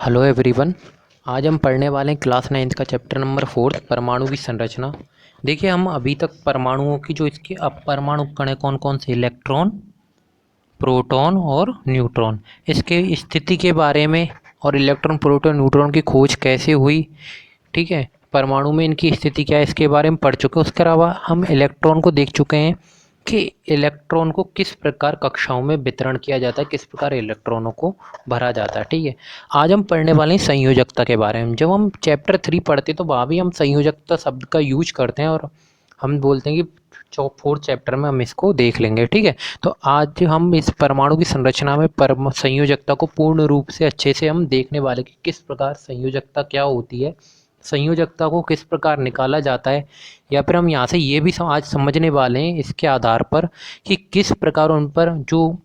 Hello everyone. आज हम पढ़ने वाले हैं क्लास 9th का चैप्टर नंबर 4 परमाणु की संरचना। देखिए, हम अभी तक परमाणुओं की जो इसके अपरमाणु कण कौन कौन से इलेक्ट्रॉन, प्रोटॉन और न्यूट्रॉन, इसके स्थिति के बारे में और इलेक्ट्रॉन, प्रोटॉन, न्यूट्रॉन की खोज कैसे हुई, ठीक है, परमाणु में इनकी स्थिति क्या है, इसके बारे में पढ़ चुके हैं। उसके अलावा हम इलेक्ट्रॉन को देख चुके हैं कि इलेक्ट्रॉन को किस प्रकार कक्षाओं में वितरण किया जाता है, किस प्रकार इलेक्ट्रॉनों को भरा जाता है। ठीक है, आज हम पढ़ने वाले हैं संयोजकता के बारे में। जब हम चैप्टर 3 पढ़ते तो वहाँ भी हम संयोजकता शब्द का यूज करते हैं और हम बोलते हैं कि 4th चैप्टर में हम इसको देख लेंगे। ठीक है, तो आज हम इस परमाणु की संरचना में संयोजकता को पूर्ण रूप से अच्छे से हम देखने वाले कि किस प्रकार संयोजकता क्या होती है, संयोजकता को किस प्रकार निकाला जाता है, या फिर हम यहाँ से ये भी आज समझने वाले हैं इसके आधार पर कि किस प्रकार उन पर जो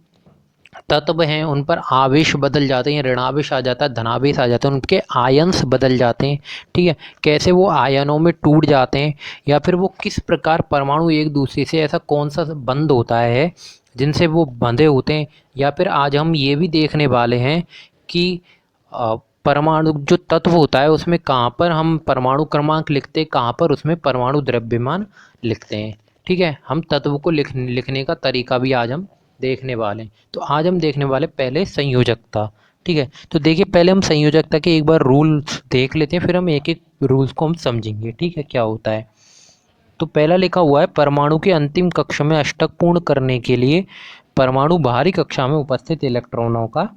तत्व हैं उन पर आवेश बदल जाते हैं, ऋणावेश आ जाता है, धनावेश आ जाता है, उनके आयन्स बदल जाते हैं। ठीक है, कैसे वो आयनों में टूट जाते हैं, या फिर वो किस प्रकार परमाणु एक दूसरे से ऐसा कौन सा बंध होता है जिनसे वो बंधे होते हैं। या फिर आज हम ये भी देखने वाले हैं कि परमाणु जो तत्व होता है उसमें कहाँ पर हम परमाणु क्रमांक लिखते हैं, कहाँ पर उसमें परमाणु द्रव्यमान लिखते हैं। ठीक है, हम तत्व को लिखने का तरीका भी आज हम देखने वाले हैं। तो आज हम देखने वाले पहले संयोजकता। ठीक है, तो देखिए पहले हम संयोजकता के एक बार रूल्स देख लेते हैं, फिर हम एक एक रूल्स को हम समझेंगे। ठीक है, क्या होता है। तो पहला लिखा हुआ है, परमाणु के अंतिम कक्षा में अष्टक पूर्ण करने के लिए परमाणु बाहरी कक्षा में उपस्थित इलेक्ट्रॉनों का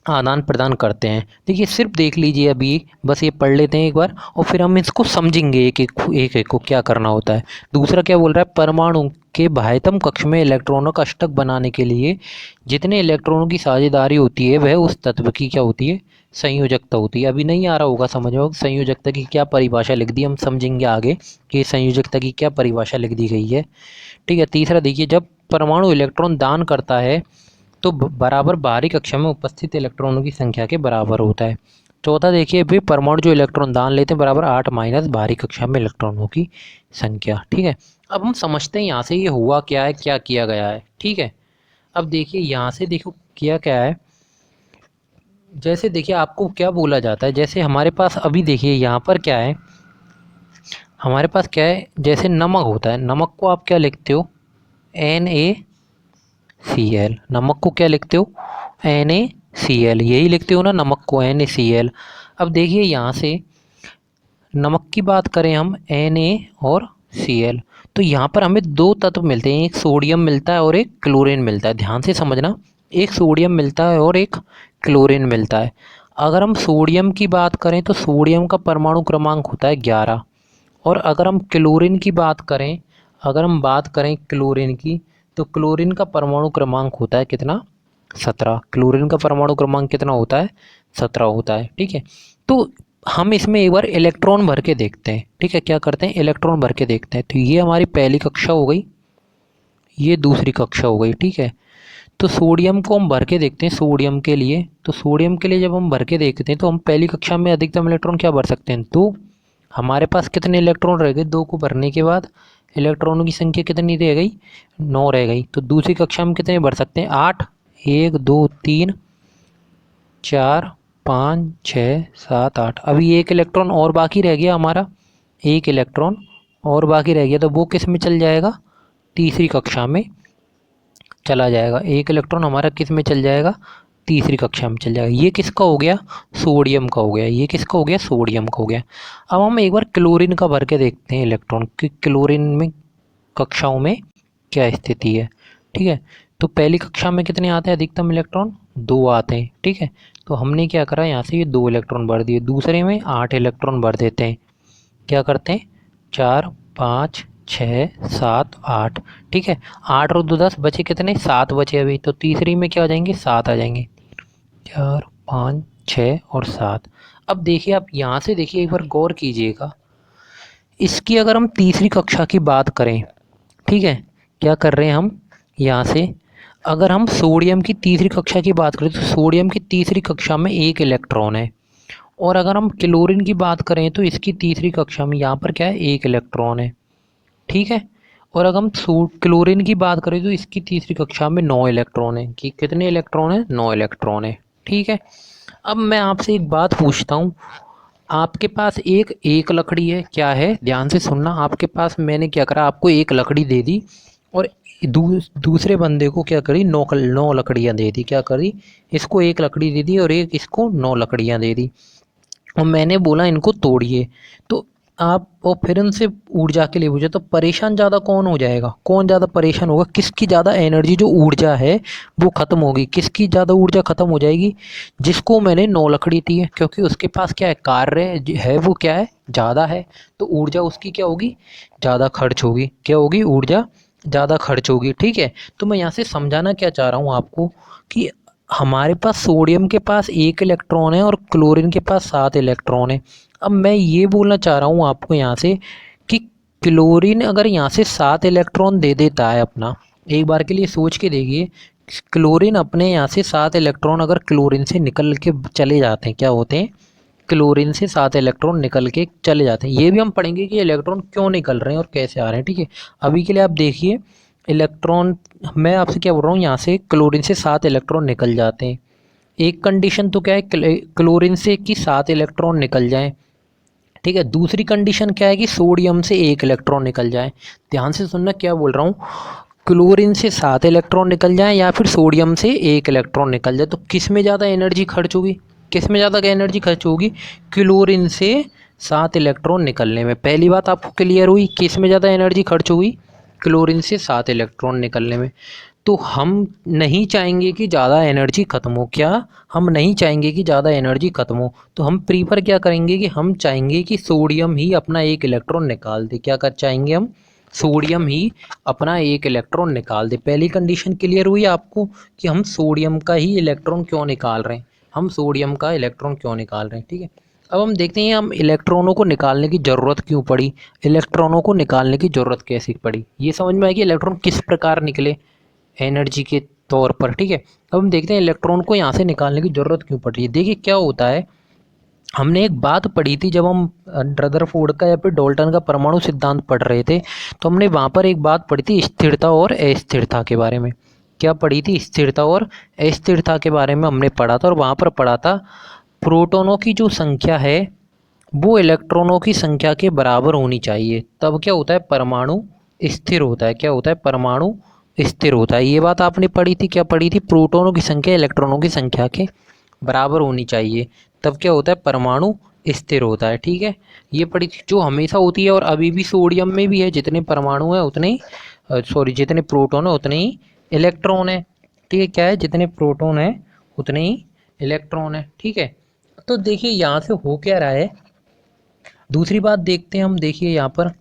आदान प्रदान करते हैं। देखिए सिर्फ देख लीजिए, अभी बस ये पढ़ लेते हैं एक बार और फिर हम इसको समझेंगे एक एक को क्या करना होता है। दूसरा क्या बोल रहा है, परमाणु के बाह्यतम कक्ष में इलेक्ट्रॉनों का अष्टक बनाने के लिए जितने इलेक्ट्रॉनों की साझेदारी होती है वह उस तत्व की क्या होती है, संयोजकता होती है। अभी नहीं आ रहा होगा समझ में, संयोजकता की क्या परिभाषा लिख दी, हम समझेंगे आगे कि संयोजकता की क्या परिभाषा लिख दी गई है। ठीक है, तीसरा देखिए, जब परमाणु इलेक्ट्रॉन दान करता है तो बराबर बाहरी कक्षा में उपस्थित इलेक्ट्रॉनों की संख्या के बराबर होता है। चौथा देखिए, भी परमाणु जो इलेक्ट्रॉन दान लेते हैं बराबर 8 माइनस बाहरी कक्षा में इलेक्ट्रॉनों की संख्या। ठीक है, अब हम समझते हैं यहाँ से ये हुआ क्या है, क्या किया गया है। ठीक है, अब देखिए यहाँ से देखो किया क्या है। जैसे देखिए आपको क्या बोला जाता है, जैसे हमारे पास अभी देखिए यहाँ पर क्या है, हमारे पास क्या है, जैसे नमक होता है, नमक को आप क्या लिखते हो, NaCl। नमक को क्या लिखते हो, NaCl, यही लिखते हो ना नमक को, NaCl। अब देखिए यहाँ से नमक की बात करें हम, Na और Cl, तो यहाँ पर हमें दो तत्व मिलते हैं, एक सोडियम मिलता है और एक क्लोरीन मिलता है। ध्यान से समझना, एक सोडियम मिलता है और एक क्लोरीन मिलता है। अगर हम सोडियम की बात करें तो सोडियम का परमाणु क्रमांक होता है 11, और अगर हम क्लोरीन की बात करें, अगर हम बात करें क्लोरीन की, तो क्लोरीन का परमाणु क्रमांक होता है कितना, 17। क्लोरीन का परमाणु क्रमांक कितना होता है, 17 होता है। ठीक है, तो हम इसमें एक बार इलेक्ट्रॉन भर के देखते हैं। ठीक है, क्या करते हैं, इलेक्ट्रॉन भर के देखते हैं। तो ये हमारी पहली कक्षा हो गई, ये दूसरी कक्षा हो गई। ठीक है, तो सोडियम को हम भर के देखते हैं, सोडियम के लिए, तो सोडियम के लिए जब हम भर के देखते हैं तो हम पहली कक्षा में अधिकतम इलेक्ट्रॉन क्या भर सकते हैं, 2। हमारे पास कितने इलेक्ट्रॉन रह गए, 2 को भरने के बाद इलेक्ट्रॉनों की संख्या कितनी रह गई, 9 रह गई। तो दूसरी कक्षा में कितने भर सकते हैं, 8। 1 2 3 4 5 6 7 8। अभी एक इलेक्ट्रॉन और बाकी रह गया हमारा, एक इलेक्ट्रॉन और बाकी रह गया, तो वो किस में चल जाएगा, तीसरी कक्षा में चला जाएगा। एक इलेक्ट्रॉन हमारा किस में चल जाएगा, तीसरी कक्षा में चल जाएगा। ये किसका हो गया, सोडियम का हो गया। ये किसका हो गया, सोडियम का हो गया। अब हम एक बार क्लोरीन का भर के देखते हैं इलेक्ट्रॉन कि क्लोरीन में कक्षाओं में क्या स्थिति है। ठीक है, तो पहली कक्षा में कितने आते हैं अधिकतम इलेक्ट्रॉन, 2 आते हैं। ठीक है, तो हमने क्या करा, यहाँ से ये 2 इलेक्ट्रॉन भर दिए, दूसरे में 8 इलेक्ट्रॉन भर देते हैं। क्या करते हैं, 4 5 6 7 8। ठीक है, 8 और 2 10 बचे कितने, 7 बचे अभी, तो तीसरी में क्या आ जाएंगे, 7 आ जाएंगे। 4 5 6 और 7। अब देखिए आप यहाँ से देखिए एक बार गौर कीजिएगा, इसकी अगर हम तीसरी कक्षा की बात करें, ठीक है, क्या कर रहे हैं हम यहाँ से, अगर हम सोडियम की तीसरी कक्षा की बात करें तो सोडियम की तीसरी कक्षा में 1 इलेक्ट्रॉन है, और अगर हम क्लोरीन की बात करें तो इसकी तीसरी कक्षा में यहाँ पर क्या है, 1 इलेक्ट्रॉन है। ठीक है, और अगर हम क्लोरीन की बात करें तो इसकी तीसरी कक्षा में 9 इलेक्ट्रॉन है। कि कितने इलेक्ट्रॉन है, 9 इलेक्ट्रॉन है। ठीक है, अब मैं आपसे एक बात पूछता हूँ, आपके पास एक लकड़ी है, क्या है, ध्यान से सुनना। आपके पास मैंने क्या करा, आपको एक लकड़ी दे दी और दूसरे बंदे को क्या करी, नौ लकड़ियाँ दे दी। क्या करी, इसको एक लकड़ी दे दी और एक इसको 9 लकड़ियाँ दे दी और मैंने बोला इनको तोड़िए। तो आप और फिर उनसे ऊर्जा के लिए पूछे, तो परेशान ज़्यादा कौन हो जाएगा, कौन ज़्यादा परेशान होगा, किसकी ज़्यादा एनर्जी जो ऊर्जा है वो ख़त्म होगी, किसकी ज़्यादा ऊर्जा ख़त्म हो जाएगी, जिसको मैंने 9 लकड़ी दी है, क्योंकि उसके पास क्या है, कार्य है वो क्या है, ज़्यादा है, तो ऊर्जा उसकी क्या होगी, ज़्यादा खर्च होगी। क्या होगी, ऊर्जा ज़्यादा खर्च होगी। ठीक है, तो मैं यहाँ से समझाना क्या चाह रहा हूँ आपको कि हमारे पास सोडियम के पास 1 इलेक्ट्रॉन है और क्लोरीन के पास 7 इलेक्ट्रॉन है। अब मैं ये बोलना चाह रहा हूँ आपको यहाँ से कि क्लोरीन अगर यहाँ से 7 इलेक्ट्रॉन दे देता है अपना, एक बार के लिए सोच के देखिए, क्लोरीन अपने यहाँ से 7 इलेक्ट्रॉन अगर क्लोरीन से निकल के चले जाते हैं, क्या होते हैं, क्लोरीन से 7 इलेक्ट्रॉन निकल के चले जाते हैं। ये भी हम पढ़ेंगे कि इलेक्ट्रॉन क्यों निकल रहे हैं और कैसे आ रहे हैं। ठीक है, अभी के लिए आप देखिए इलेक्ट्रॉन, मैं आपसे क्या बोल रहा हूँ, यहाँ से क्लोरीन से 7 इलेक्ट्रॉन निकल जाते हैं। एक कंडीशन तो क्या है, क्लोरीन से कि 7 इलेक्ट्रॉन निकल जाएं। ठीक है, दूसरी कंडीशन क्या है कि सोडियम से 1 इलेक्ट्रॉन निकल जाए। ध्यान से सुनना क्या बोल रहा हूँ, क्लोरीन से 7 इलेक्ट्रॉन निकल जाए या फिर सोडियम से 1 इलेक्ट्रॉन निकल जाए, तो किस में ज़्यादा एनर्जी खर्च होगी, किस में ज़्यादा एनर्जी खर्च होगी, क्लोरीन से 7 इलेक्ट्रॉन निकलने में। पहली बात आपको क्लियर हुई, किस में ज़्यादा एनर्जी खर्च होगी, क्लोरीन से 7 इलेक्ट्रॉन निकलने में। तो हम नहीं चाहेंगे कि ज़्यादा एनर्जी ख़त्म हो, क्या हम नहीं चाहेंगे कि ज़्यादा एनर्जी ख़त्म हो, तो हम प्रीफर क्या करेंगे कि हम चाहेंगे कि सोडियम ही अपना 1 इलेक्ट्रॉन निकाल दे। क्या कर चाहेंगे हम, सोडियम ही अपना 1 इलेक्ट्रॉन निकाल दे। पहली कंडीशन क्लियर हुई आपको कि हम सोडियम का ही इलेक्ट्रॉन क्यों निकाल रहे हैं, हम सोडियम का इलेक्ट्रॉन क्यों निकाल रहे हैं। ठीक है, अब हम देखते हैं हम इलेक्ट्रॉनों को निकालने की ज़रूरत क्यों पड़ी, इलेक्ट्रॉनों को निकालने की ज़रूरत कैसे पड़ी, ये समझ में आएगी, इलेक्ट्रॉन किस प्रकार निकले एनर्जी के तौर पर। ठीक है, अब हम देखते हैं इलेक्ट्रॉन को यहाँ से निकालने की ज़रूरत क्यों पड़ रही है। देखिए क्या होता है, हमने एक बात पढ़ी थी जब हम रदरफोर्ड का या फिर डाल्टन का परमाणु सिद्धांत पढ़ रहे थे, तो हमने वहाँ पर एक बात पढ़ी थी स्थिरता और अस्थिरता के बारे में। क्या पढ़ी थी, स्थिरता और अस्थिरता के बारे में हमने पढ़ा था, और वहाँ पर पढ़ा था प्रोटॉनों की जो संख्या है वो इलेक्ट्रॉनों की संख्या के बराबर होनी चाहिए, तब क्या होता है, परमाणु स्थिर होता है। क्या होता है, परमाणु स्थिर होता है। ये बात आपने पढ़ी थी, क्या पढ़ी थी, प्रोटॉनों की संख्या इलेक्ट्रॉनों की संख्या के बराबर होनी चाहिए, तब क्या होता है, परमाणु स्थिर होता है। ठीक है, ये पढ़ी थी, जो हमेशा होती है और अभी भी सोडियम में भी है, जितने परमाणु हैं उतने ही जितने प्रोटॉन है उतने ही इलेक्ट्रॉन है। ठीक है, क्या है, जितने प्रोटॉन है उतने ही इलेक्ट्रॉन है। ठीक है, तो देखिए यहाँ से हो क्या रहा है, दूसरी बात देखते हैं हम। देखिए यहाँ पर,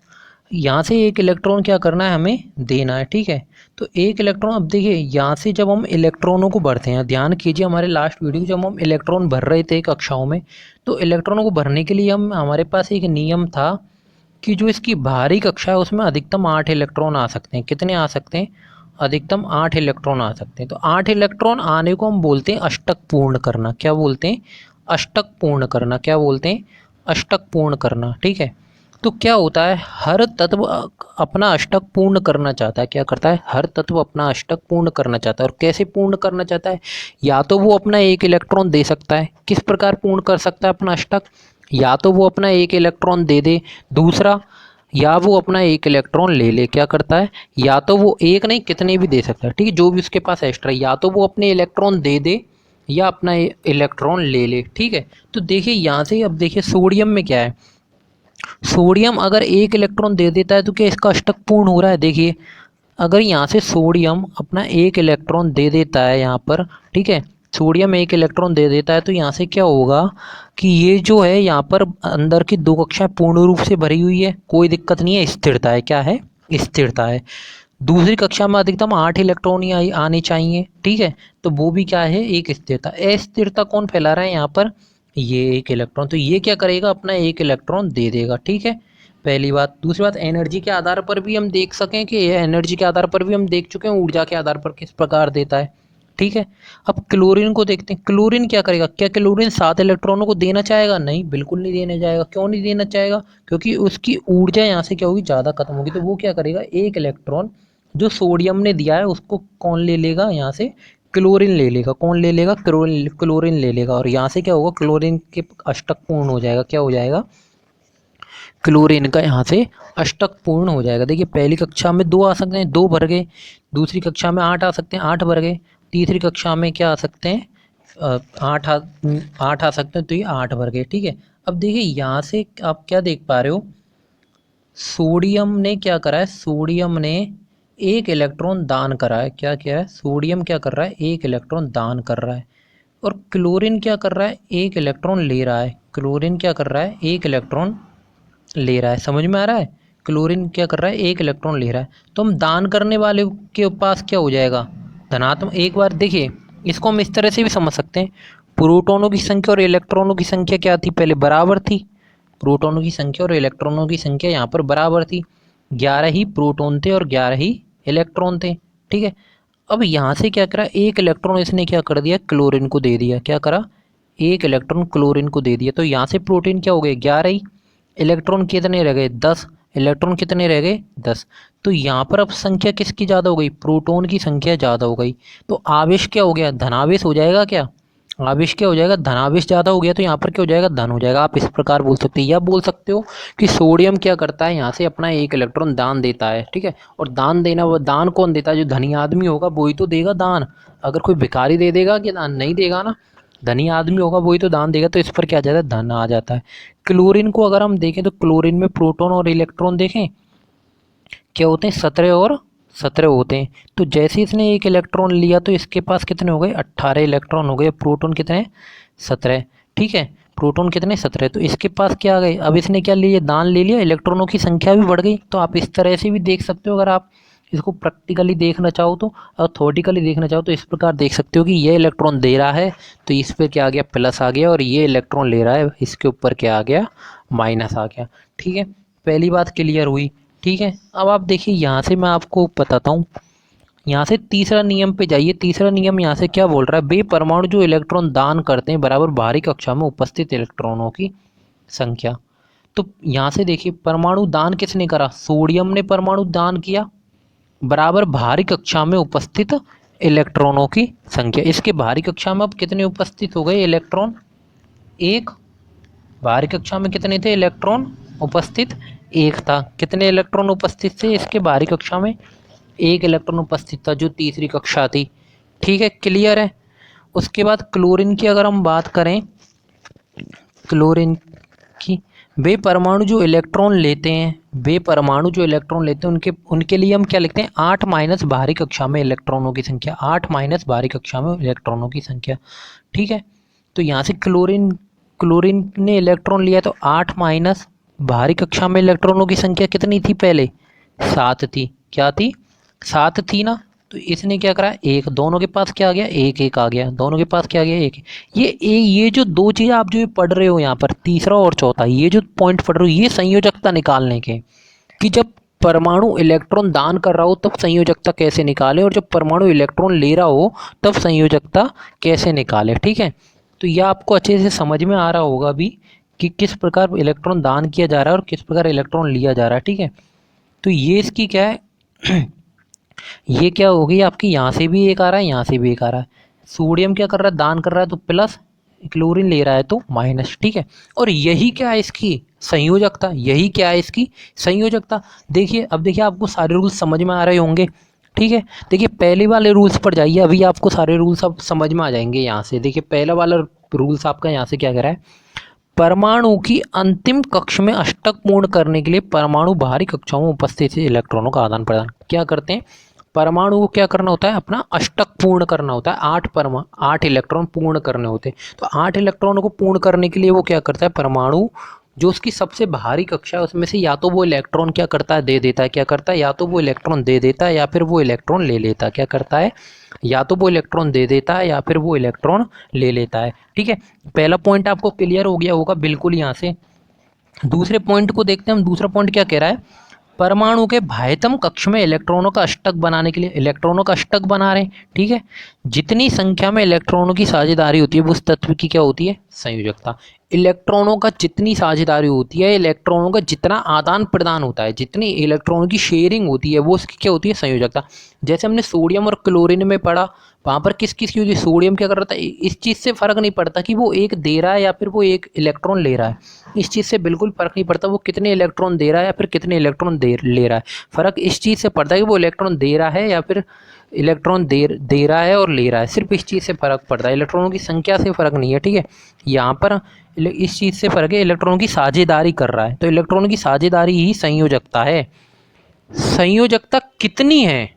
यहाँ से एक इलेक्ट्रॉन क्या करना है, हमें देना है। ठीक है, तो एक इलेक्ट्रॉन, अब देखिए यहाँ से जब हम इलेक्ट्रॉनों को भरते हैं, ध्यान कीजिए हमारे लास्ट वीडियो जब हम इलेक्ट्रॉन भर रहे थे कक्षाओं में, तो इलेक्ट्रॉनों को भरने के लिए हमारे पास एक नियम था कि जो इसकी बाहरी कक्षा है उसमें अधिकतम 8 इलेक्ट्रॉन आ सकते हैं। कितने आ सकते हैं, अधिकतम 8 इलेक्ट्रॉन आ सकते हैं। तो 8 इलेक्ट्रॉन आने को हम बोलते हैं अष्टक पूर्ण करना। क्या बोलते हैं, अष्टक पूर्ण करना। क्या बोलते हैं, अष्टक पूर्ण करना। ठीक है, तो क्या होता है, हर तत्व अपना अष्टक पूर्ण करना चाहता है। क्या करता है, हर तत्व अपना अष्टक पूर्ण करना चाहता है। और कैसे पूर्ण करना चाहता है, या तो वो अपना 1 इलेक्ट्रॉन दे सकता है, किस प्रकार पूर्ण कर सकता है अपना अष्टक, या तो वो अपना 1 इलेक्ट्रॉन दे दे, दूसरा या वो अपना 1 इलेक्ट्रॉन ले ले। क्या करता है, या तो वो एक नहीं कितने भी दे सकता है। ठीक है, जो भी उसके पास एक्स्ट्रा, या तो वो अपने इलेक्ट्रॉन दे दे या अपना इलेक्ट्रॉन ले ले। ठीक है, तो देखिए यहाँ से, अब देखिए सोडियम में क्या है, सोडियम अगर 1 इलेक्ट्रॉन दे देता है तो क्या इसका अष्टक पूर्ण हो रहा है। देखिए अगर यहाँ से सोडियम अपना 1 इलेक्ट्रॉन दे देता है यहाँ पर, ठीक है, सोडियम 1 इलेक्ट्रॉन दे देता है, तो यहाँ से क्या होगा कि ये जो है यहाँ पर अंदर की 2 कक्षाएं पूर्ण रूप से भरी हुई है, कोई दिक्कत नहीं है, स्थिरता है। क्या है, स्थिरता है। दूसरी कक्षा में अधिकतम 8 इलेक्ट्रॉन ही आने चाहिए। ठीक है, तो वो भी क्या है, एक स्थिरता। अस्थिरता कौन फैला रहा है यहाँ पर, ये 1 इलेक्ट्रॉन, तो ये क्या करेगा, अपना 1 इलेक्ट्रॉन दे देगा। ठीक है, पहली बात। दूसरी बात, एनर्जी के आधार पर भी हम देख सकें कि ये एनर्जी के आधार पर भी हम देख चुके हैं ऊर्जा के आधार पर किस प्रकार देता है। ठीक है, अब क्लोरीन को देखते हैं, क्लोरीन क्या करेगा, क्या क्लोरीन 7 इलेक्ट्रॉनों को देना चाहेगा, नहीं, बिल्कुल नहीं देने जाएगा। क्यों नहीं देना चाहेगा, क्योंकि उसकी ऊर्जा यहाँ से क्या होगी, ज़्यादा खत्म होगी। तो वो क्या करेगा, 1 इलेक्ट्रॉन जो सोडियम ने दिया है उसको कौन ले लेगा, यहाँ से क्लोरीन ले लेगा। कौन ले लेगा? क्लोरीन ले लेगा। और यहाँ से क्या होगा? क्लोरीन के अष्टक पूर्ण हो जाएगा। क्या हो जाएगा? क्लोरीन का यहाँ से अष्टक पूर्ण हो जाएगा। देखिए पहली कक्षा में 2 आ सकते हैं, 2 भर गए। दूसरी कक्षा में 8 आ सकते हैं, 8 भर गए। तीसरी कक्षा में क्या आ सकते हैं? 8 आ सकते हैं, तो ये 8 भर गए। ठीक है। अब देखिए यहाँ से आप क्या देख पा रहे हो? सोडियम ने क्या करा है? सोडियम ने एक इलेक्ट्रॉन दान करा है। क्या किया है? सोडियम क्या कर रहा है? एक इलेक्ट्रॉन दान कर रहा है। और क्लोरीन क्या कर रहा है? एक इलेक्ट्रॉन ले रहा है। क्लोरीन क्या कर रहा है? एक इलेक्ट्रॉन ले रहा है। समझ में आ रहा है? क्लोरीन क्या कर रहा है? एक इलेक्ट्रॉन ले रहा है। तो हम दान करने वाले के पास क्या हो जाएगा? धनात्मक। एक बार देखिए इसको हम इस तरह से भी समझ सकते हैं। प्रोटॉनों की संख्या और इलेक्ट्रॉनों की संख्या क्या थी? पहले बराबर थी। प्रोटॉनों की संख्या और इलेक्ट्रॉनों की संख्या यहाँ पर बराबर थी। 11 ही प्रोटॉन थे और 11 ही इलेक्ट्रॉन थे। ठीक है। अब यहाँ से क्या करा? एक इलेक्ट्रॉन इसने क्या कर दिया? क्लोरीन को दे दिया। क्या करा? एक इलेक्ट्रॉन क्लोरीन को दे दिया। तो यहाँ से प्रोटीन क्या हो गए? 11 ही। इलेक्ट्रॉन कितने रह गए? 10। इलेक्ट्रॉन कितने रह गए? 10। तो यहाँ पर अब संख्या किसकी ज़्यादा हो गई? प्रोटॉन की संख्या ज़्यादा हो गई। तो आवेश क्या हो गया? धनावेश हो जाएगा। क्या आवेश क्या हो जाएगा? धनावेश ज़्यादा हो गया, तो यहाँ पर क्या हो जाएगा? धन हो जाएगा। आप इस प्रकार बोल सकते हैं, या बोल सकते हो कि सोडियम क्या करता है? यहाँ से अपना एक इलेक्ट्रॉन दान देता है। ठीक है। और दान देना, वो दान कौन देता है? जो धनी आदमी होगा वही तो देगा दान। अगर कोई भिखारी दे देगा कि दान? नहीं देगा ना। धनी आदमी होगा वही तो दान देगा। तो इस पर क्या आ जाता है? धन आ जाता है। क्लोरीन को अगर हम देखें तो क्लोरीन में प्रोटॉन और इलेक्ट्रॉन देखें क्या होते हैं? 17 और 17 होते हैं। तो जैसे इसने एक इलेक्ट्रॉन लिया तो इसके पास कितने हो गए? 18 इलेक्ट्रॉन हो गए। प्रोटॉन कितने? 17। ठीक है। प्रोटॉन कितने? 17। तो इसके पास क्या आ गए? अब इसने क्या लिया? दान ले लिया। इलेक्ट्रॉनों की संख्या भी बढ़ गई। तो आप इस तरह से भी देख सकते हो। अगर आप इसको प्रैक्टिकली देखना चाहो तो, और थ्योरेटिकली देखना चाहो तो इस प्रकार देख सकते हो कि ये इलेक्ट्रॉन दे रहा है तो इस पर क्या आ गया? प्लस आ गया। और ये इलेक्ट्रॉन ले रहा है, इसके ऊपर क्या आ गया? माइनस आ गया। ठीक है। पहली बात क्लियर हुई। ठीक है। अब आप देखिए यहाँ से मैं आपको बताता हूँ। यहाँ से तीसरा नियम पे जाइए। तीसरा नियम यहाँ से क्या बोल रहा है? वे परमाणु जो इलेक्ट्रॉन दान करते हैं बराबर बाहरी कक्षा में उपस्थित इलेक्ट्रॉनों की संख्या। तो यहाँ से देखिए परमाणु दान किसने करा? सोडियम ने परमाणु दान किया बराबर बाहरी कक्षा में उपस्थित इलेक्ट्रॉनों की संख्या। इसके बाहरी कक्षा में अब कितने उपस्थित हो गए? इलेक्ट्रॉन एक। बाहरी कक्षा में कितने थे? इलेक्ट्रॉन उपस्थित एक था। कितने इलेक्ट्रॉन उपस्थित थे इसके बाहरी कक्षा में? एक इलेक्ट्रॉन उपस्थित था, जो तीसरी कक्षा थी। ठीक है। क्लियर है? उसके बाद क्लोरीन की अगर हम बात करें, क्लोरीन की, वे परमाणु जो इलेक्ट्रॉन लेते हैं, वे परमाणु जो इलेक्ट्रॉन लेते हैं उनके उनके लिए हम क्या लिखते हैं? 8 माइनस बाहरी कक्षा में इलेक्ट्रॉनों की संख्या। 8 माइनस बाहरी कक्षा में इलेक्ट्रॉनों की संख्या। ठीक है। तो यहाँ से क्लोरीन क्लोरीन ने इलेक्ट्रॉन लिया तो 8 माइनस बाहरी कक्षा में इलेक्ट्रॉनों की संख्या कितनी थी? पहले 7 थी। क्या थी? 7 थी ना। तो इसने क्या करा? एक। दोनों के पास क्या आ गया? एक एक आ गया। दोनों के पास क्या आ गया? एक। ये जो दो चीज़ आप जो पढ़ रहे हो यहाँ पर, तीसरा और चौथा, ये जो पॉइंट पढ़ रहे हो, ये संयोजकता निकालने के, कि जब परमाणु इलेक्ट्रॉन दान कर रहा हो तब संयोजकता कैसे निकाले, और जब परमाणु इलेक्ट्रॉन ले रहा हो तब संयोजकता कैसे निकाले। ठीक है। तो यह आपको अच्छे से समझ में आ रहा होगा अभी कि किस प्रकार इलेक्ट्रॉन दान किया जा रहा है और किस प्रकार इलेक्ट्रॉन लिया जा रहा है। ठीक है। तो ये इसकी क्या है? ये क्या होगी आपकी? यहाँ से भी एक आ रहा है, यहाँ से भी एक आ रहा है। सोडियम क्या कर रहा है? दान कर रहा है तो प्लस, क्लोरीन ले रहा है तो माइनस। ठीक है। और यही क्या है इसकी संयोजकता? यही क्या है इसकी संयोजकता? देखिए अब देखिए आपको सारे रूल्स समझ में आ रहे होंगे। ठीक है। देखिए पहले वाले रूल्स पर जाइए, अभी आपको सारे रूल्स अब समझ में आ जाएंगे। यहाँ से देखिए पहला वाला रूल्स आपका यहाँ से क्या कह रहा है? परमाणु की अंतिम कक्ष में अष्टक पूर्ण करने के लिए परमाणु बाहरी कक्षाओं में उपस्थित इलेक्ट्रॉनों का आदान प्रदान क्या करते हैं? परमाणु को क्या करना होता है? अपना अष्टक पूर्ण करना होता है। 8 इलेक्ट्रॉन पूर्ण करने होते हैं। तो 8 इलेक्ट्रॉनों को पूर्ण करने के लिए वो क्या करता है? परमाणु जो उसकी सबसे बाहरी कक्षा है उसमें से या तो वो इलेक्ट्रॉन क्या करता है? दे देता है। क्या करता है? या तो वो इलेक्ट्रॉन दे देता है या फिर वो इलेक्ट्रॉन ले लेता है। क्या करता है? या तो वो इलेक्ट्रॉन दे देता है या फिर वो इलेक्ट्रॉन ले लेता है। ठीक है। पहला पॉइंट आपको क्लियर हो गया होगा बिल्कुल। यहाँ से दूसरे पॉइंट को देखते हैं हम। दूसरा पॉइंट क्या कह रहा है? परमाणु के बाह्यतम कक्ष में इलेक्ट्रॉनों का अष्टक बनाने के लिए इलेक्ट्रॉनों का अष्टक बना रहे हैं। ठीक है। जितनी संख्या में इलेक्ट्रॉनों की साझेदारी होती है वो उस तत्व की क्या होती है? संयोजकता। इलेक्ट्रॉनों का जितनी साझेदारी होती है, इलेक्ट्रॉनों का जितना आदान प्रदान होता है, जितनी इलेक्ट्रॉनों की शेयरिंग होती है वो उसकी क्या होती है? संयोजकता। जैसे हमने सोडियम और क्लोरीन में पढ़ा, वहाँ पर किस किस की होती है, सोडियम क्या कर रहा था, इस चीज़ से फ़र्क नहीं पड़ता कि वो एक दे रहा है या फिर वो एक इलेक्ट्रॉन ले रहा है, इस चीज़ से बिल्कुल फ़र्क नहीं पड़ता वो कितने इलेक्ट्रॉन दे रहा है या फिर कितने इलेक्ट्रॉन ले रहा है। फ़र्क इस चीज़ से पड़ता है कि वो इलेक्ट्रॉन दे रहा है या फिर इलेक्ट्रॉन दे रहा है और ले रहा है, सिर्फ इस चीज़ से फ़र्क पड़ता है, इलेक्ट्रॉनों की संख्या से फ़र्क नहीं है। ठीक है, यहाँ पर इस चीज़ से फ़र्क है, इलेक्ट्रॉनों की साझेदारी कर रहा है, तो इलेक्ट्रॉनों की साझेदारी ही संयोजकता है। संयोजकता कितनी है,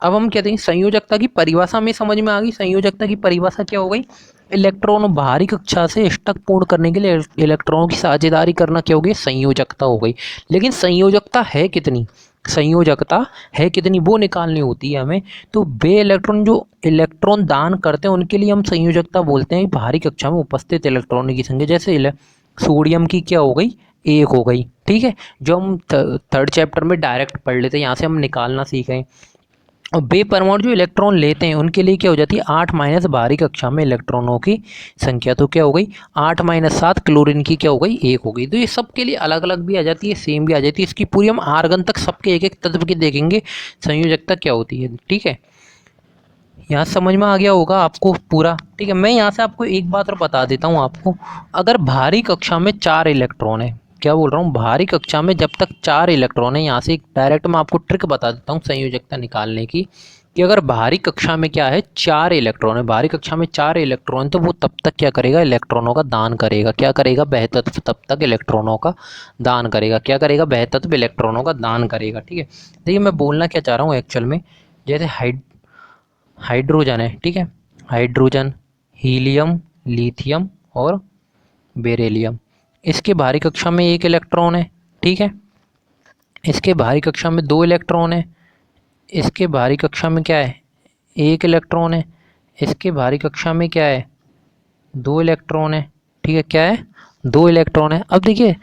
अब हम कहते हैं संयोजकता की परिभाषा में समझ में आ गई। संयोजकता की परिभाषा क्या हो गई, इलेक्ट्रॉन बाहरी कक्षा से स्टक पूर्ण करने के लिए इलेक्ट्रॉनों की साझेदारी करना क्या हो गई, संयोजकता हो गई। लेकिन संयोजकता है कितनी, संयोजकता है कितनी वो निकालनी होती है हमें। तो वे इलेक्ट्रॉन जो इलेक्ट्रॉन दान करते हैं उनके लिए हम संयोजकता बोलते हैं बाहरी कक्षा में उपस्थित इलेक्ट्रॉनों की संख्या। जैसे सोडियम की क्या हो गई, एक हो गई। ठीक है, जो हम थर्ड चैप्टर में डायरेक्ट पढ़ लेते हैं, यहाँ से हम निकालना सीख गए। और बे परमाणु जो इलेक्ट्रॉन लेते हैं उनके लिए क्या हो जाती है, 8 माइनस बाहरी कक्षा में इलेक्ट्रॉनों की संख्या, तो क्या हो गई 8 माइनस 7, क्लोरीन की क्या हो गई 1 हो गई। तो ये सब के लिए अलग अलग भी आ जाती है, सेम भी आ जाती है। इसकी पूरी हम आर्गन तक सबके एक एक तत्व की देखेंगे संयोजकता क्या होती है। ठीक है, यहाँ समझ में आ गया होगा आपको पूरा। ठीक है, मैं यहाँ से आपको एक बात और बता देता हूँ आपको, अगर भारी कक्षा में 4 इलेक्ट्रॉन है, क्या बोल रहा हूँ, भारी कक्षा में जब तक 4 इलेक्ट्रॉन है, यहाँ से एक डायरेक्ट मैं आपको ट्रिक बता देता हूँ संयोजकता निकालने की, कि अगर भारी कक्षा में क्या है 4 इलेक्ट्रॉन है, भारी कक्षा में 4 इलेक्ट्रॉन, तो वो तब तक क्या करेगा, इलेक्ट्रॉनों का दान करेगा। क्या करेगा, वह तब तक इलेक्ट्रॉनों का दान करेगा। क्या करेगा, वह तत्व इलेक्ट्रॉनों का दान करेगा। ठीक है, देखिए मैं बोलना क्या चाह रहा हूँ एक्चुअल में, जैसे हाइड्रोजन है। ठीक है, हाइड्रोजन, हीलियम, लिथियम और बेरिलियम, इसके भारी कक्षा में 1 इलेक्ट्रॉन है। ठीक है, इसके भारी कक्षा में 2 इलेक्ट्रॉन है, इसके भारी कक्षा में क्या है 1 इलेक्ट्रॉन है, इसके भारी कक्षा में क्या है 2 इलेक्ट्रॉन है। ठीक है, क्या है 2 इलेक्ट्रॉन है। अब देखिए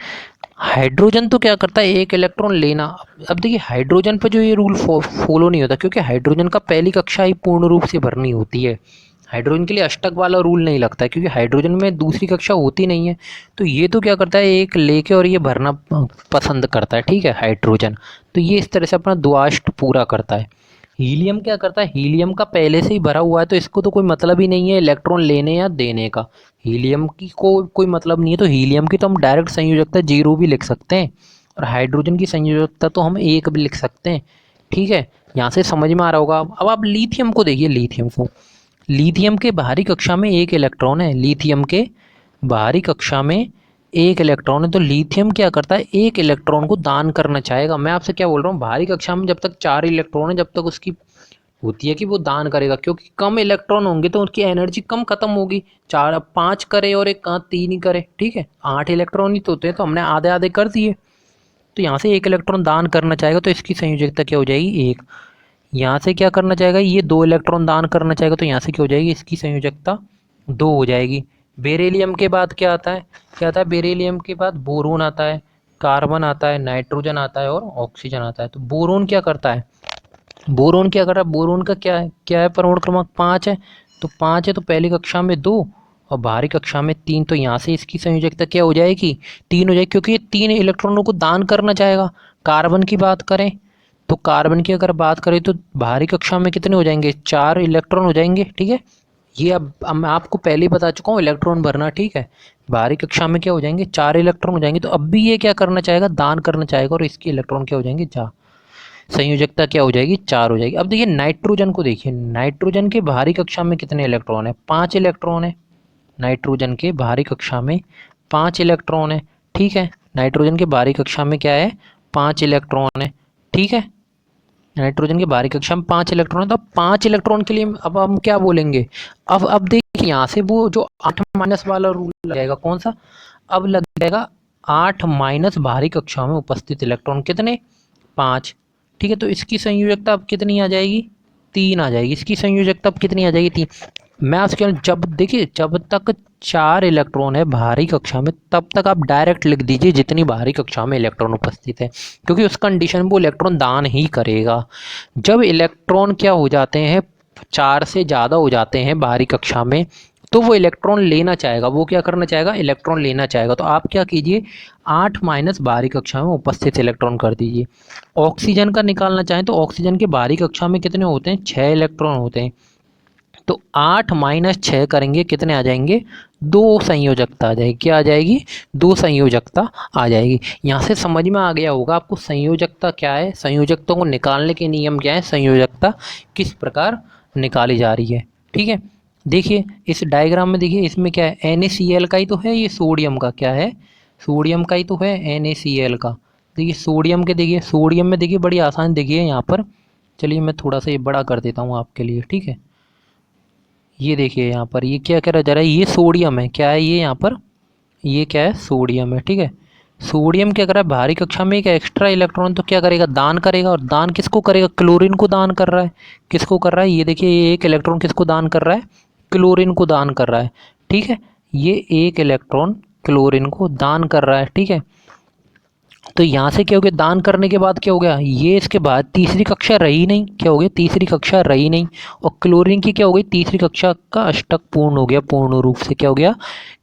हाइड्रोजन तो क्या करता है, 1 इलेक्ट्रॉन लेना। अब देखिए हाइड्रोजन पर जो ये रूल फॉलो नहीं होता, क्योंकि हाइड्रोजन का पहली कक्षा ही पूर्ण रूप से भरनी होती है। हाइड्रोजन के लिए अष्टक वाला रूल नहीं लगता है, क्योंकि हाइड्रोजन में दूसरी कक्षा होती नहीं है। तो ये तो क्या करता है, एक लेके और ये भरना पसंद करता है। ठीक है, हाइड्रोजन तो ये इस तरह से अपना द्वाष्ट पूरा करता है। हीलियम क्या करता है, हीलियम का पहले से ही भरा हुआ है, तो इसको तो कोई मतलब ही नहीं है इलेक्ट्रॉन लेने या देने का। हीलियम की कोई मतलब नहीं है, तो हीलियम की तो हम डायरेक्ट संयोजकता 0 भी लिख सकते हैं, और हाइड्रोजन की संयोजकता तो हम 1 भी लिख सकते हैं। ठीक है, यहाँ से समझ में आ रहा होगा। अब आप लिथियम को देखिए, लिथियम के बाहरी कक्षा में 1 इलेक्ट्रॉन है, लिथियम के बाहरी कक्षा में 1 इलेक्ट्रॉन है। तो लिथियम क्या करता है, 1 इलेक्ट्रॉन को दान करना चाहेगा। मैं आपसे क्या बोल रहा हूँ, बाहरी कक्षा में जब तक 4 इलेक्ट्रॉन है, जब तक उसकी होती है कि वो दान करेगा, क्योंकि कम इलेक्ट्रॉन होंगे तो उनकी एनर्जी कम खत्म होगी। 4 अब 5 करे और एक 3 ही करे। ठीक है, 8 इलेक्ट्रॉन ही तो होते हैं, तो हमने आधे आधे कर दिए। तो यहाँ से 1 इलेक्ट्रॉन दान करना चाहेगा, तो इसकी संयोजकता क्या हो जाएगी 1। यहाँ से क्या करना चाहेगा, ये 2 इलेक्ट्रॉन दान करना चाहेगा, तो यहाँ से क्या हो जाएगी, इसकी संयोजकता 2 हो जाएगी। बेरिलियम के बाद क्या आता है, बेरिलियम के बाद बोरोन आता है, कार्बन आता है, नाइट्रोजन आता है और ऑक्सीजन आता है। तो बोरोन क्या करता है, बोरोन क्या कर रहा है, बोरोन का क्या है परमाणु क्रमांक 5 है। तो 5 है, तो पहली कक्षा में 2 और बाहरी कक्षा में 3, तो यहाँ से इसकी संयोजकता क्या हो जाएगी 3 हो जाएगी, क्योंकि ये 3 इलेक्ट्रॉनों को दान करना चाहेगा। कार्बन की बात करें, तो कार्बन की अगर बात करें तो बाहरी कक्षा में कितने हो जाएंगे, 4 इलेक्ट्रॉन हो जाएंगे। ठीक है, ये अब मैं आपको पहले ही बता चुका हूँ इलेक्ट्रॉन भरना। ठीक है, बाहरी कक्षा में क्या हो जाएंगे 4 इलेक्ट्रॉन हो जाएंगे। तो अब भी ये क्या करना चाहेगा, दान करना चाहेगा, और इसके इलेक्ट्रॉन क्या हो जाएंगे संयोजकता क्या हो जाएगी 4 हो जाएगी। अब देखिए नाइट्रोजन को देखिए, नाइट्रोजन के बाहरी कक्षा में कितने इलेक्ट्रॉन है, 5 इलेक्ट्रॉन है। नाइट्रोजन के बाहरी कक्षा में 5 इलेक्ट्रॉन है। ठीक है, नाइट्रोजन के बाहरी कक्षा में क्या है 5 इलेक्ट्रॉन है। ठीक है, नाइट्रोजन के बाहरी कक्षा में 5 इलेक्ट्रॉन है। तो 5 इलेक्ट्रॉन के लिए अब हम क्या बोलेंगे, अब देखिए यहाँ से वो जो 8 माइनस वाला रूल लगेगा, कौन सा, अब लग जाएगा 8 माइनस बाहरी कक्षा में उपस्थित इलेक्ट्रॉन कितने 5। ठीक है, तो इसकी संयोजकता अब कितनी आ जाएगी 3 आ जाएगी। इसकी संयोजकता अब कितनी आ जाएगी 3। मैं आपसे जब देखिए जब तक 4 इलेक्ट्रॉन है बाहरी कक्षा में, तब तक आप डायरेक्ट लिख दीजिए जितनी बाहरी कक्षा में इलेक्ट्रॉन उपस्थित है, क्योंकि उस कंडीशन में वो इलेक्ट्रॉन दान ही करेगा। जब इलेक्ट्रॉन क्या हो जाते हैं 4 से ज़्यादा हो जाते हैं बाहरी कक्षा में, तो वो इलेक्ट्रॉन लेना चाहेगा। वो क्या करना चाहेगा, इलेक्ट्रॉन लेना चाहेगा। तो आप क्या कीजिए 8 माइनस बाहरी कक्षा में उपस्थित इलेक्ट्रॉन कर दीजिए। ऑक्सीजन का निकालना चाहें तो ऑक्सीजन के बाहरी कक्षा में कितने होते हैं 6 इलेक्ट्रॉन होते हैं। तो 8 माइनस 6 करेंगे कितने आ जाएंगे, 2 संयोजकता आ जाएगी। क्या आ जाएगी, 2 संयोजकता आ जाएगी। यहाँ से समझ में आ गया होगा आपको संयोजकता क्या है, संयोजकता को निकालने के नियम क्या है, संयोजकता किस प्रकार निकाली जा रही है। ठीक है, देखिए इस डायग्राम में देखिए इसमें क्या है, NaCl का ही तो है, ये सोडियम का क्या है, सोडियम का ही तो है NaCl का। देखिए सोडियम के, देखिए सोडियम में देखिए बड़ी आसान, देखिए यहाँ पर, चलिए मैं थोड़ा सा ये बड़ा कर देता हूँ आपके लिए। ठीक है, ये देखिए यहाँ पर ये क्या करा जा रहा है, ये सोडियम है, क्या है ये यहाँ पर, ये क्या है, सोडियम है। ठीक है, सोडियम क्या कर रहा है, भारी कक्षा में एक एक्स्ट्रा इलेक्ट्रॉन तो क्या करेगा, दान करेगा। और दान किसको करेगा, क्लोरीन को दान कर रहा है। किसको कर रहा है, ये देखिए ये एक इलेक्ट्रॉन किसको दान कर रहा है, क्लोरीन को दान कर रहा है। ठीक है, ये एक इलेक्ट्रॉन क्लोरीन को दान कर रहा है। ठीक है, तो यहाँ से क्या हो गया, दान करने के बाद क्या हो गया, ये इसके बाद तीसरी कक्षा रही नहीं, क्या हो गया, तीसरी कक्षा रही नहीं। और क्लोरीन की क्या हो गई, तीसरी कक्षा का अष्टक पूर्ण हो गया, पूर्ण रूप से क्या हो गया,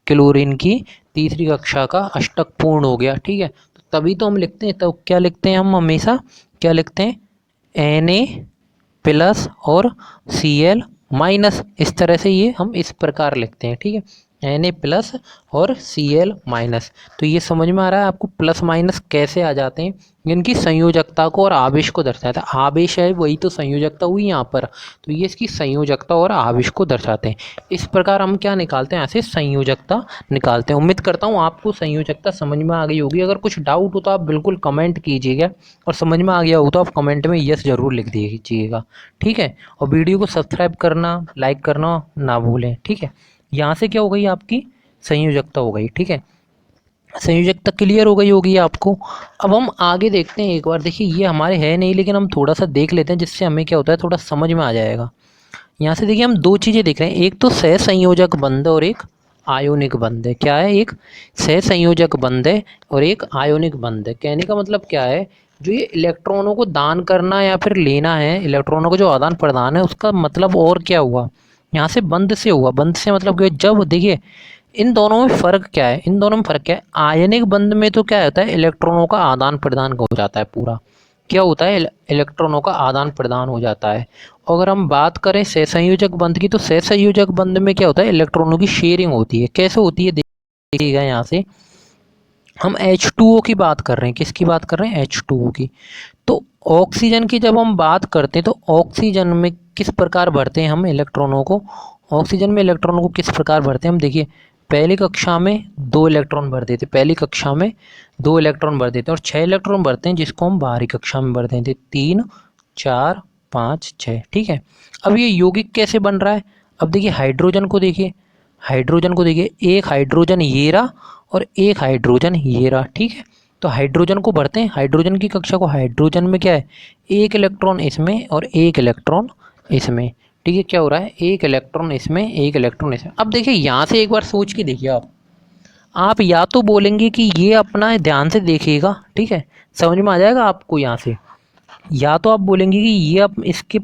क्लोरीन की तीसरी कक्षा का अष्टक पूर्ण हो गया। ठीक है, तो तभी तो हम लिखते हैं, तो क्या लिखते हैं हम हमेशा, क्या लिखते हैं, Na+ और Cl माइनस, इस तरह से ये हम इस प्रकार लिखते हैं। ठीक है, Na+ और Cl माइनस। तो ये समझ में आ रहा है आपको प्लस माइनस कैसे आ जाते हैं, इनकी संयोजकता को और आवेश को दर्शाता है। आवेश है वही तो संयोजकता हुई यहाँ पर, तो ये इसकी संयोजकता और आवेश को दर्शाते हैं। इस प्रकार हम क्या निकालते हैं, ऐसे संयोजकता निकालते हैं। उम्मीद करता हूँ आपको संयोजकता समझ में आ गई होगी। अगर कुछ डाउट हो तो आप बिल्कुल कमेंट कीजिएगा, और समझ में आ गया हो तो आप कमेंट में यस ज़रूर लिख दीजिएगा। ठीक है, और वीडियो को सब्सक्राइब करना, लाइक करना ना भूलें। ठीक है, यहाँ से क्या हो गई, आपकी संयोजकता हो गई। ठीक है, संयोजकता क्लियर हो गई होगी आपको। अब हम आगे देखते हैं एक बार, देखिए ये हमारे है नहीं, लेकिन हम थोड़ा सा देख लेते हैं जिससे हमें क्या होता है थोड़ा समझ में आ जाएगा। यहाँ से देखिए हम दो चीज़ें देख रहे हैं, एक तो सहसंयोजक बंध और एक आयोनिक बंध है। क्या है, एक सहसंयोजक बंध है और एक आयोनिक बंध है। कहने का मतलब क्या है, जो ये इलेक्ट्रॉनों को दान करना या फिर लेना है, इलेक्ट्रॉनों को जो आदान प्रदान है, उसका मतलब और क्या हुआ, यहाँ से बंध से हुआ। बंध से मतलब क्या, जब देखिए इन दोनों में फ़र्क क्या है, इन दोनों में फ़र्क क्या है, आयनिक बंध में तो क्या होता है, इलेक्ट्रॉनों का आदान प्रदान हो जाता है पूरा, क्या होता है, इलेक्ट्रॉनों का आदान प्रदान हो जाता है। अगर हम बात करें सहसंयोजक बंध की, तो सहसंयोजक बंध में क्या होता है, इलेक्ट्रॉनों की शेयरिंग होती है। कैसे होती है, देखिएगा यहाँ से हम H2O की बात कर रहे हैं, किसकी बात कर रहे हैं, H2O की। तो ऑक्सीजन की जब हम बात करते हैं, तो ऑक्सीजन में किस प्रकार भरते हैं हम इलेक्ट्रॉनों को, ऑक्सीजन में इलेक्ट्रॉनों को किस प्रकार भरते हैं हम, देखिए पहली कक्षा में 2 इलेक्ट्रॉन भर देते, पहली कक्षा में 2 इलेक्ट्रॉन भर देते हैं, और 6 इलेक्ट्रॉन भरते हैं जिसको हम बाहरी कक्षा में भर देते, 3 4 5 6। ठीक है, अब ये यौगिक कैसे बन रहा है, अब देखिए हाइड्रोजन को देखिए, हाइड्रोजन को देखिए, एक हाइड्रोजन ये रहा और एक हाइड्रोजन ये रहा। ठीक है, तो हाइड्रोजन को भरते हैं, हाइड्रोजन की कक्षा को, हाइड्रोजन में क्या है, एक इलेक्ट्रॉन इसमें और एक इलेक्ट्रॉन इसमें। ठीक है, क्या हो रहा है, एक इलेक्ट्रॉन इसमें, एक इलेक्ट्रॉन इसमें। अब देखिए यहाँ से एक बार सोच के देखिए आप या तो बोलेंगे कि ये अपना ध्यान से देखिएगा, ठीक है, समझ में आ जाएगा आपको यहाँ से, या तो आप बोलेंगे कि ये अब इसके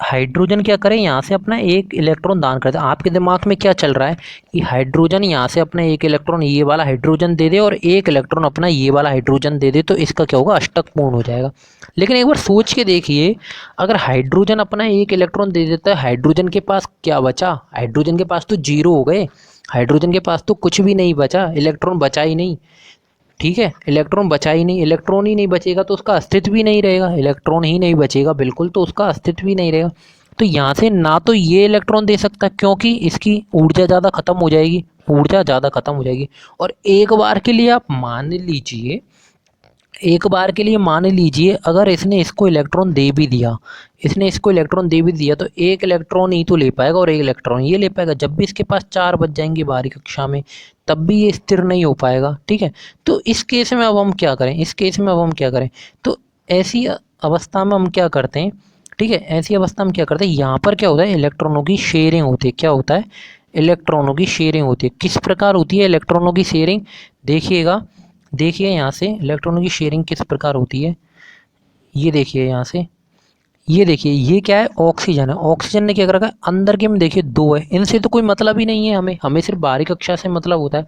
हाइड्रोजन क्या करें, यहाँ से अपना एक इलेक्ट्रॉन दान कर दे। आपके दिमाग में क्या चल रहा है कि हाइड्रोजन यहाँ से अपना एक इलेक्ट्रॉन ये वाला हाइड्रोजन दे दे और एक इलेक्ट्रॉन अपना ये वाला हाइड्रोजन दे दे, तो इसका क्या होगा, अष्टक पूर्ण हो जाएगा। लेकिन एक बार सोच के देखिए, अगर हाइड्रोजन अपना एक इलेक्ट्रॉन दे देता है, हाइड्रोजन के पास क्या बचा, हाइड्रोजन के पास तो 0 हो गए, हाइड्रोजन के पास तो कुछ भी नहीं बचा, इलेक्ट्रॉन बचा ही नहीं। ठीक है, इलेक्ट्रॉन बचा ही नहीं, इलेक्ट्रॉन ही नहीं बचेगा तो उसका अस्तित्व भी नहीं रहेगा, इलेक्ट्रॉन ही नहीं बचेगा बिल्कुल, तो उसका अस्तित्व भी नहीं रहेगा। तो यहाँ से ना तो ये इलेक्ट्रॉन दे सकता, क्योंकि इसकी ऊर्जा ज़्यादा खत्म हो जाएगी, ऊर्जा ज़्यादा खत्म हो जाएगी। और एक बार के लिए आप मान लीजिए, एक बार के लिए मान लीजिए अगर इसने इसको इलेक्ट्रॉन दे भी दिया, इसने इसको इलेक्ट्रॉन दे भी दिया, तो एक इलेक्ट्रॉन ही तो ले पाएगा और एक इलेक्ट्रॉन ये ले पाएगा। जब भी इसके पास 4 बच जाएंगे बाहरी कक्षा में, तब भी ये स्थिर नहीं हो पाएगा। ठीक है, तो इस केस में अब हम क्या करें, इस केस में अब हम क्या करें, तो ऐसी अवस्था में हम क्या करते हैं, ठीक है, ऐसी अवस्था में क्या करते हैं, यहाँ पर क्या होता है, इलेक्ट्रॉनों की शेयरिंग होती है। क्या होता है, इलेक्ट्रॉनों की शेयरिंग होती है। किस प्रकार होती है इलेक्ट्रॉनों की शेयरिंग, देखिएगा, देखिए यहाँ से इलेक्ट्रॉनों की शेयरिंग किस प्रकार होती है, ये देखिए यहाँ से, ये देखिए ये क्या है, ऑक्सीजन है। ऑक्सीजन ने क्या कर रखा है, अंदर के में देखिए 2 है, इनसे तो कोई मतलब ही नहीं है, हमें सिर्फ बाहरी कक्षा से मतलब होता है।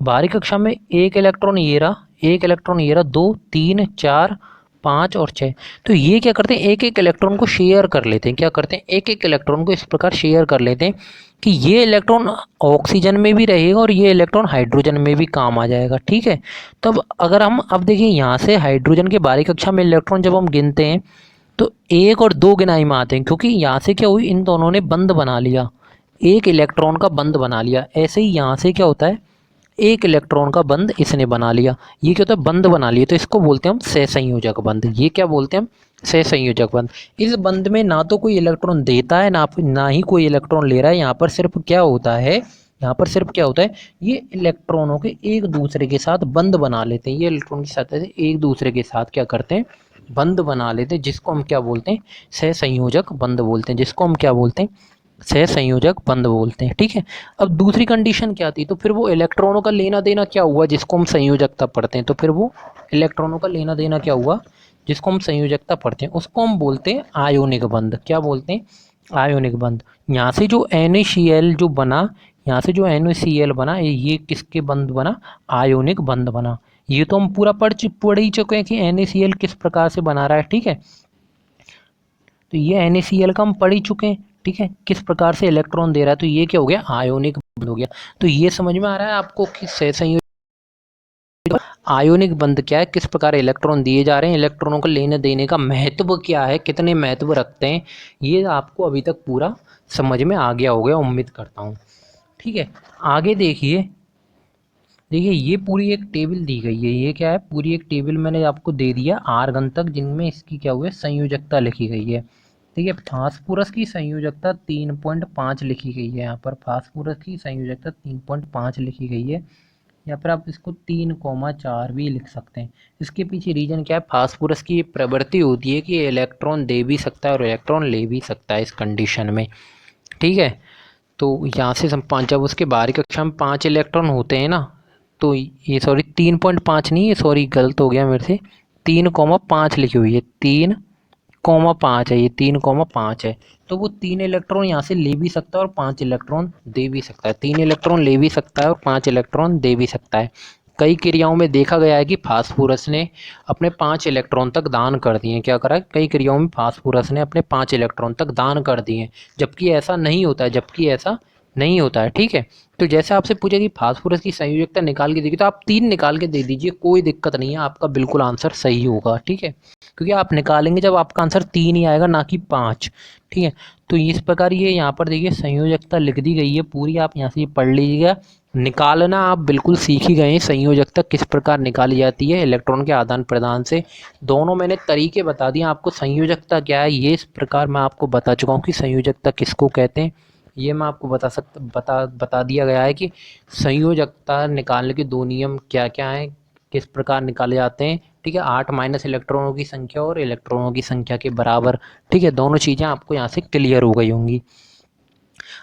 बाहरी कक्षा में एक इलेक्ट्रॉन ये रहा, एक इलेक्ट्रॉन ये रहा, 2 3 4 5 और 6। तो ये क्या करते हैं, एक एक इलेक्ट्रॉन को शेयर कर लेते हैं। क्या करते हैं, एक एक इलेक्ट्रॉन को इस प्रकार शेयर कर लेते हैं कि ये इलेक्ट्रॉन ऑक्सीजन में भी रहेगा और ये इलेक्ट्रॉन हाइड्रोजन में भी काम आ जाएगा। ठीक है, तब अगर हम अब देखिए यहाँ से हाइड्रोजन के बारीक कक्षा में इलेक्ट्रॉन जब हम गिनते हैं तो 1 और 2 गिनाई में आते हैं, क्योंकि यहाँ से क्या हुई, इन दोनों ने बंध बना लिया, एक इलेक्ट्रॉन का बंध बना लिया। ऐसे ही यहाँ से क्या होता है, एक इलेक्ट्रॉन का बंध इसने बना लिया, ये क्या होता है, बंध बना लिया। तो इसको बोलते हैं हम सहसंयोजक बंध। ये क्या बोलते हैं हम, सहसंयोजक बंध। इस बंध में ना तो कोई इलेक्ट्रॉन देता है ना ही कोई इलेक्ट्रॉन ले रहा है। यहाँ पर सिर्फ क्या होता है, यहाँ पर सिर्फ क्या होता है, ये इलेक्ट्रॉनों के एक दूसरे के साथ बंध बना लेते हैं। ये इलेक्ट्रॉन के साथ एक दूसरे के साथ क्या करते हैं, बंध बना लेते हैं, जिसको हम क्या बोलते हैं, सहसंयोजक बंध बोलते हैं। जिसको हम क्या बोलते हैं, सहसंयोजक बंध बोलते हैं। ठीक है, अब दूसरी कंडीशन क्या थी, तो फिर वो इलेक्ट्रॉनों का लेना देना क्या हुआ, जिसको हम संयोजकता पढ़ते हैं। तो फिर वो इलेक्ट्रॉनों का लेना देना क्या हुआ, जिसको हम संयोजकता पढ़ते हैं, उसको हम बोलते हैं आयोनिक बंध। क्या बोलते हैं, आयोनिक बंध। यहाँ से जो NaCl जो बना, यहाँ से जो NaCl बना, ये किसके बंध बना, आयोनिक बंध बना। ये तो हम पूरा पढ़ ही चुके हैं कि NaCl किस प्रकार से बना रहा है। ठीक है, तो ये NaCl का हम पढ़ ही चुके हैं। ठीक है, किस प्रकार से इलेक्ट्रॉन दे रहा है, तो ये क्या हो गया, आयोनिक बंध हो गया। तो ये समझ में आ रहा है आपको कि सहसंयोजक आयोनिक बंध क्या है, किस प्रकार इलेक्ट्रॉन दिए जा रहे हैं, इलेक्ट्रॉनों को लेने देने का महत्व क्या है, कितने महत्व रखते हैं, ये आपको अभी तक पूरा समझ में आ गया होगा, उम्मीद करता हूँ। ठीक है, आगे देखिए, देखिए ये पूरी एक टेबल दी गई है। ये क्या है, पूरी एक टेबल मैंने आपको दे दिया R घन तक, जिनमें इसकी क्या हुआ है, संयोजकता लिखी गई है। ठीक है, फास्फोरस की संयोजकता 3.5 लिखी गई है। यहाँ पर फास्फोरस की संयोजकता 3.5 लिखी गई है। या फिर आप इसको 3,4 भी लिख सकते हैं। इसके पीछे रीजन क्या है, फास्फोरस की प्रवृत्ति होती है कि इलेक्ट्रॉन दे भी सकता है और इलेक्ट्रॉन ले भी सकता है इस कंडीशन में। ठीक है, तो यहाँ से हम पाँच, जब उसके बाहरी कक्षा में 5 इलेक्ट्रॉन होते हैं ना, तो ये सॉरी 3.5 नहीं है, सॉरी गलत हो गया मेरे से, 3,5 लिखी हुई है, 3,5 है, ये 3,5 है। तो वो 3 इलेक्ट्रॉन यहाँ से ले भी सकता है और 5 इलेक्ट्रॉन दे भी सकता है। 3 इलेक्ट्रॉन ले भी सकता है और 5 इलेक्ट्रॉन दे भी सकता है। कई क्रियाओं में देखा गया है कि फास्फोरस ने अपने 5 इलेक्ट्रॉन तक दान कर दिए। क्या करा है, कई क्रियाओं में फास्फोरस ने अपने 5 इलेक्ट्रॉन तक दान कर दिए, जबकि ऐसा नहीं होता है, जबकि ऐसा नहीं होता है। ठीक है, तो जैसे आपसे पूछे कि फास्फोरस की संयोजकता निकाल के देखिए, तो आप 3 निकाल के दे दीजिए, कोई दिक्कत नहीं है, आपका बिल्कुल आंसर सही होगा। ठीक है, क्योंकि आप निकालेंगे जब आपका आंसर 3 ही आएगा, ना कि 5। ठीक है, तो इस प्रकार ये यहाँ पर देखिए संयोजकता लिख दी गई है पूरी, आप यहाँ से ये पढ़ लीजिएगा। निकालना आप बिल्कुल सीख ही गए हैं, संयोजकता किस प्रकार निकाली जाती है इलेक्ट्रॉन के आदान प्रदान से। दोनों मैंने तरीके बता दिए आपको, संयोजकता क्या है ये इस प्रकार मैं आपको बता चुका हूँ कि संयोजकता किसको कहते हैं। ये मैं आपको बता दिया गया है कि संयोजकता निकालने के 2 नियम क्या क्या हैं, किस प्रकार निकाले जाते हैं। ठीक है, 8 माइनस इलेक्ट्रॉनों की संख्या और इलेक्ट्रॉनों की संख्या के बराबर। ठीक है, दोनों चीज़ें आपको यहाँ से क्लियर हो गई होंगी।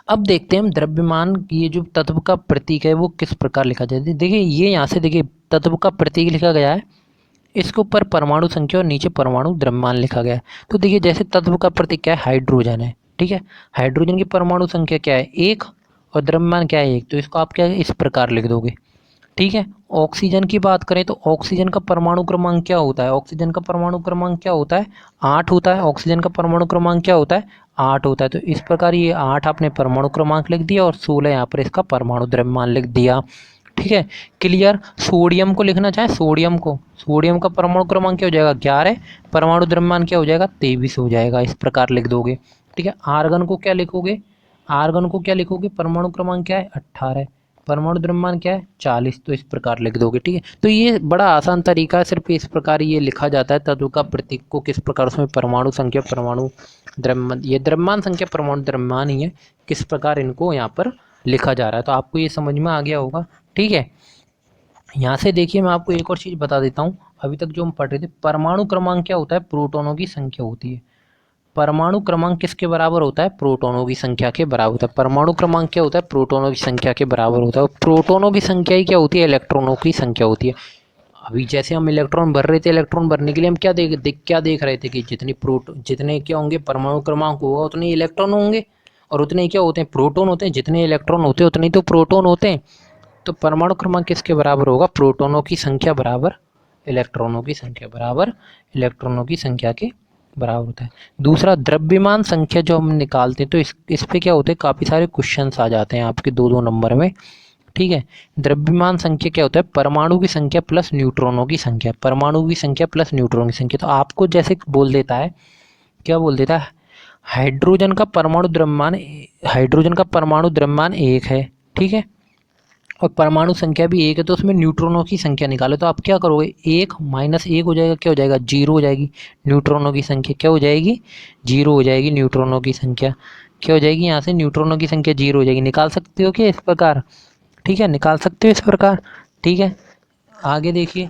अब देखते हैं हम द्रव्यमान, ये जो तत्व का प्रतीक है वो किस प्रकार लिखा जाता है। देखिए ये यहाँ से देखिए तत्व का प्रतीक लिखा गया है, इसके ऊपर परमाणु संख्या और नीचे परमाणु द्रव्यमान लिखा गया है। तो देखिए जैसे तत्व का प्रतीक क्या है, हाइड्रोजन है। ठीक है, हाइड्रोजन की परमाणु संख्या क्या है, 1, और द्रव्यमान क्या है, 1। तो इसको आप क्या इस प्रकार लिख दोगे। ठीक है, ऑक्सीजन की बात करें तो ऑक्सीजन का परमाणु क्रमांक क्या होता है, ऑक्सीजन का परमाणु क्रमांक क्या होता है, 8 होता है। ऑक्सीजन का परमाणु क्रमांक क्या होता है, 8 होता है। तो इस प्रकार ये 8 आपने परमाणु क्रमांक लिख दिया और 16 यहाँ पर इसका परमाणु द्रव्यमान लिख दिया। ठीक है, क्लियर। सोडियम को लिखना चाहे, सोडियम को, सोडियम का परमाणु क्रमांक क्या हो जाएगा, 11, परमाणु द्रव्यमान क्या हो जाएगा, 23 हो जाएगा। इस प्रकार लिख दोगे। ठीक है, आर्गन को क्या लिखोगे, आर्गन को क्या लिखोगे, परमाणु क्रमांक क्या है, 18, परमाणु द्रव्यमान क्या है, 40। तो इस प्रकार लिख दोगे। ठीक है, तो ये बड़ा आसान तरीका है, सिर्फ इस प्रकार ये लिखा जाता है तत्व का प्रतीक को किस प्रकार, उसमें परमाणु संख्या, परमाणु द्रव्यमान, ये द्रव्यमान संख्या परमाणु द्रव्यमान ही है, किस प्रकार इनको यहाँ पर लिखा जा रहा है। तो आपको ये समझ में आ गया होगा। ठीक है, यहाँ से देखिए मैं आपको एक और चीज़ बता देता हूँ। अभी तक जो हम पढ़ रहे थे, परमाणु क्रमांक क्या होता है, प्रोटॉनों की संख्या होती है। परमाणु क्रमांक किसके बराबर होता है, प्रोटॉनों की संख्या के बराबर होता है। परमाणु क्रमांक क्या होता है, प्रोटॉनों की संख्या के बराबर होता है। और प्रोटॉनों की संख्या ही क्या होती है, इलेक्ट्रॉनों की संख्या होती है। अभी जैसे हम इलेक्ट्रॉन भर रहे थे, इलेक्ट्रॉन भरने के लिए हम क्या देख रहे थे कि जितने क्या होंगे परमाणु क्रमांक होगा, उतने इलेक्ट्रॉन होंगे, और उतने क्या होते हैं, प्रोटॉन होते हैं। जितने इलेक्ट्रॉन होते हैं उतने तो प्रोटॉन होते हैं। तो परमाणु क्रमांक किसके बराबर होगा, प्रोटॉनों की संख्या बराबर इलेक्ट्रॉनों की संख्या बराबर इलेक्ट्रॉनों की संख्या के बराबर होता है। दूसरा द्रव्यमान संख्या जो हम निकालते हैं तो इस पे क्या होता है, काफ़ी सारे क्वेश्चंस आ जाते हैं आपके 2-2 नंबर में। ठीक है, द्रव्यमान संख्या क्या होता है, परमाणु की संख्या प्लस न्यूट्रॉनों की संख्या, परमाणु की संख्या प्लस न्यूट्रॉन की संख्या। तो आपको जैसे बोल देता है, क्या बोल देता है, हाइड्रोजन का परमाणु द्रव्यमान, हाइड्रोजन का परमाणु द्रव्यमान 1 है, ठीक है, और परमाणु संख्या भी 1 है, तो उसमें न्यूट्रॉनों की संख्या निकालो। तो आप क्या करोगे, 1 माइनस 1 हो जाएगा, क्या हो जाएगा, 0 हो जाएगी। न्यूट्रॉनों की संख्या क्या हो जाएगी, 0 हो जाएगी। न्यूट्रॉनों की संख्या क्या हो जाएगी, यहाँ से न्यूट्रॉनों की संख्या 0 हो जाएगी। निकाल सकते हो क्या इस प्रकार, ठीक है, निकाल सकते हो इस प्रकार। ठीक है, आगे देखिए,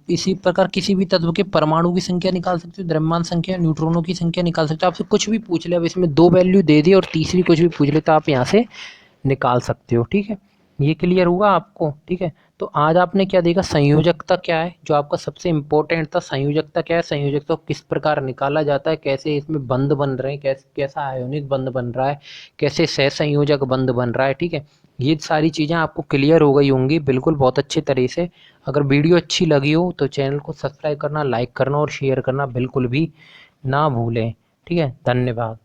इसी प्रकार किसी भी तत्व के परमाणु की संख्या निकाल सकते हो, द्रव्यमान संख्या, न्यूट्रॉनों की संख्या निकाल सकते हो। आपसे कुछ भी पूछ ले, अब इसमें 2 वैल्यू दे दी और तीसरी कुछ भी पूछ ले, तो आप यहाँ से निकाल सकते हो। ठीक है, ये क्लियर हुआ आपको। ठीक है, तो आज आपने क्या देखा, संयोजकता क्या है, जो आपका सबसे इंपॉर्टेंट था। संयोजकता क्या है, संयोजकता को किस प्रकार निकाला जाता है, कैसे इसमें बंध बन रहे हैं, कैसा आयोनिक बंध बन रहा है, कैसे सहसंयोजक बंध बन रहा है। ठीक है, ये सारी चीज़ें आपको क्लियर हो गई होंगी बिल्कुल, बहुत अच्छे तरह से। अगर वीडियो अच्छी लगी हो तो चैनल को सब्सक्राइब करना, लाइक करना और शेयर करना बिल्कुल भी ना भूलें। ठीक है, धन्यवाद।